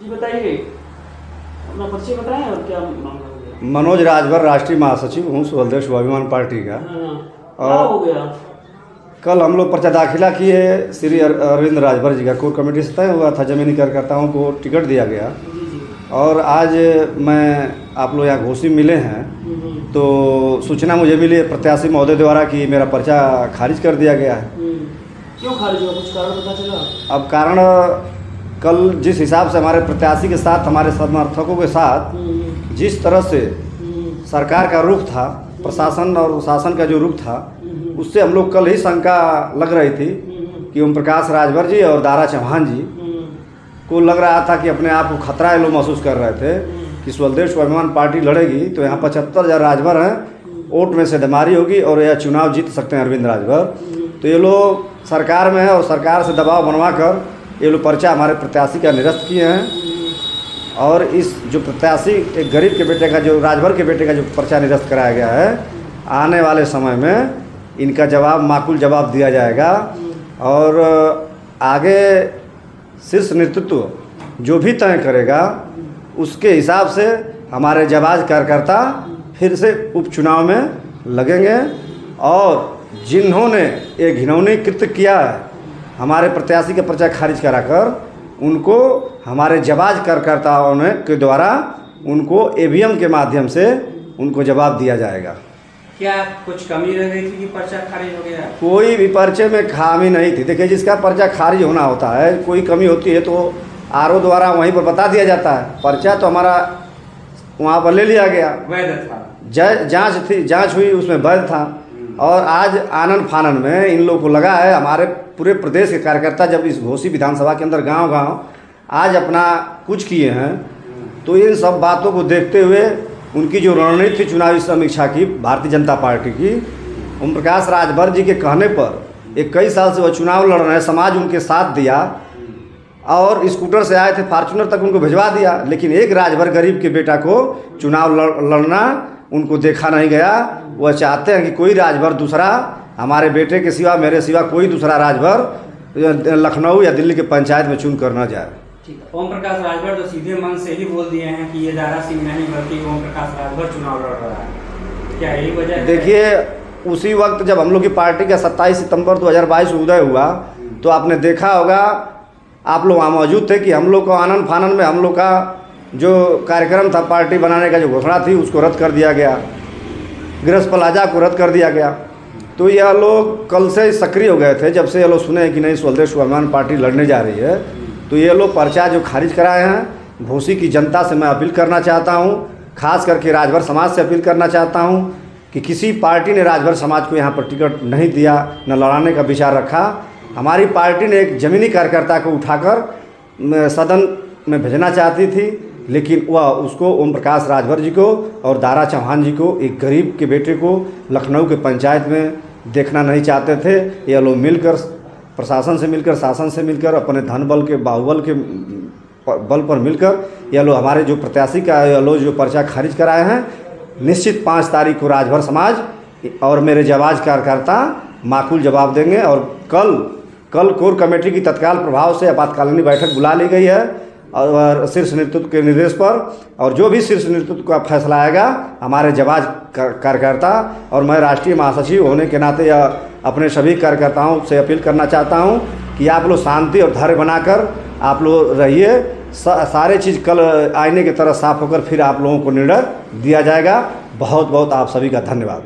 जी बताइए, अपना परिचय बताएं और क्या मामला हो गया। मनोज राजभर, राष्ट्रीय महासचिव हूँ बलदेव स्वाभिमान पार्टी का। क्या हो गया। कल हम लोग पर्चा दाखिला किए श्री अरविंद राजभर जी का कोर कमेटी से तय हुआ था, जमीनी कार्यकर्ताओं को टिकट दिया गया। जी जी। और आज मैं आप लोग यहाँ घोषी मिले हैं तो सूचना मुझे मिली प्रत्याशी महोदय द्वारा कि मेरा पर्चा खारिज कर दिया गया है। क्यों खारिज हुआ, कुछ कारण पता चला? अब कारण कल जिस हिसाब से हमारे प्रत्याशी के साथ, हमारे समर्थकों के साथ जिस तरह से सरकार का रुख था, प्रशासन और शासन का जो रुख था, उससे हम लोग कल ही शंका लग रही थी कि ओम प्रकाश राजभर जी और दारा चौहान जी को लग रहा था कि अपने आप को खतरा ये लोग महसूस कर रहे थे कि बलदेव स्वाभिमान पार्टी लड़ेगी तो यहाँ 75,000 राजभर हैं, वोट में से दमारी होगी और यह चुनाव जीत सकते हैं अरविंद राजभर। तो ये लोग सरकार में है और सरकार से दबाव बनवा कर ये लोग पर्चा हमारे प्रत्याशी का निरस्त किए हैं। और इस जो प्रत्याशी एक गरीब के बेटे का, जो राजभर के बेटे का जो पर्चा निरस्त कराया गया है, आने वाले समय में इनका जवाब, माकूल जवाब दिया जाएगा। और आगे शीर्ष नेतृत्व जो भी तय करेगा उसके हिसाब से हमारे जाबाज कार्यकर्ता फिर से उपचुनाव में लगेंगे। और जिन्होंने ये घिनौनी कृत्य किया है हमारे प्रत्याशी का पर्चा खारिज कराकर, उनको हमारे जाबाज कार्यकर्ताओं ने के द्वारा उनको ईवीएम के माध्यम से उनको जवाब दिया जाएगा। क्या कुछ कमी रह गई थी कि पर्चा खारिज हो गया? कोई भी पर्चे में खामी नहीं थी। देखिए, जिसका पर्चा खारिज होना होता है, कोई कमी होती है तो आरओ द्वारा वहीं पर बता दिया जाता है। पर्चा तो हमारा वहाँ पर ले लिया गया, वैध था, जांच थी, जांच हुई, उसमें वैध था। और आज आनन फानन में इन लोगों को लगा है, हमारे पूरे प्रदेश के कार्यकर्ता जब इस घोसी विधानसभा के अंदर गांव-गांव आज अपना कुछ किए हैं, तो इन सब बातों को देखते हुए उनकी जो रणनीति थी चुनावी समीक्षा की भारतीय जनता पार्टी की, ओम प्रकाश राजभर जी के कहने पर 21 साल से वह चुनाव लड़ रहे हैं, समाज उनके साथ दिया और स्कूटर से आए थे, फॉर्चूनर तक उनको भिजवा दिया। लेकिन एक राजभर गरीब के बेटा को चुनाव लड़ना उनको देखा नहीं गया। वह चाहते हैं कि कोई राजभर दूसरा, हमारे बेटे के सिवा, मेरे सिवा कोई दूसरा राजभर लखनऊ या दिल्ली के पंचायत में चुन कर न जाए। ओम प्रकाश राजभर तो सीधे मन से ही बोल दिए हैं कि ये दारा सिंह नहीं बल्कि ओम प्रकाश राजभर चुनाव लड़ रहा है। क्या यही वजह है? देखिए, उसी वक्त जब हम लोग की पार्टी का 27 सितंबर 2022 उदय हुआ तो आपने देखा होगा, आप लोग वहाँ मौजूद थे कि हम लोग को आनन फानन में हम लोग का जो कार्यक्रम था, पार्टी बनाने का जो घोषणा थी, उसको रद्द कर दिया गया। गृहस्थ प्लाजा को रद्द कर दिया गया। तो यह लोग कल से सक्रिय हो गए थे, जब से ये लोग सुने कि नहीं बलदेव स्वाभिमान पार्टी लड़ने जा रही है। तो ये लोग पर्चा जो खारिज कराए हैं, घोसी की जनता से मैं अपील करना चाहता हूँ, खास करके राजभर समाज से अपील करना चाहता हूँ कि किसी पार्टी ने राजभर समाज को यहाँ पर टिकट नहीं दिया, न लड़ाने का विचार रखा। हमारी पार्टी ने एक जमीनी कार्यकर्ता को उठाकर सदन में भेजना चाहती थी, लेकिन वह उसको ओम प्रकाश राजभर जी को और दारा चौहान जी को, एक गरीब के बेटे को लखनऊ के पंचायत में देखना नहीं चाहते थे। यह लोग मिलकर, प्रशासन से मिलकर, शासन से मिलकर, अपने धन बल के, बाहुबल के बल पर मिलकर यह लोग हमारे जो प्रत्याशी का यह लोग जो पर्चा खारिज कराए हैं, निश्चित 5 तारीख को राजभर समाज और मेरे जाबाज कार्यकर्ता माकूल जवाब देंगे। और कल कोर कमेटी की तत्काल प्रभाव से आपातकालीन बैठक बुला ली गई है और शीर्ष नेतृत्व के निर्देश पर, और जो भी शीर्ष नेतृत्व का फैसला आएगा, हमारे जाबाज कार्यकर्ता और मैं राष्ट्रीय महासचिव होने के नाते अपने सभी कार्यकर्ताओं से अपील करना चाहता हूं कि आप लोग शांति और धैर्य बनाकर आप लोग रहिए। सारे चीज़ कल आईने की तरह साफ होकर फिर आप लोगों को निर्णय दिया जाएगा। बहुत बहुत आप सभी का धन्यवाद।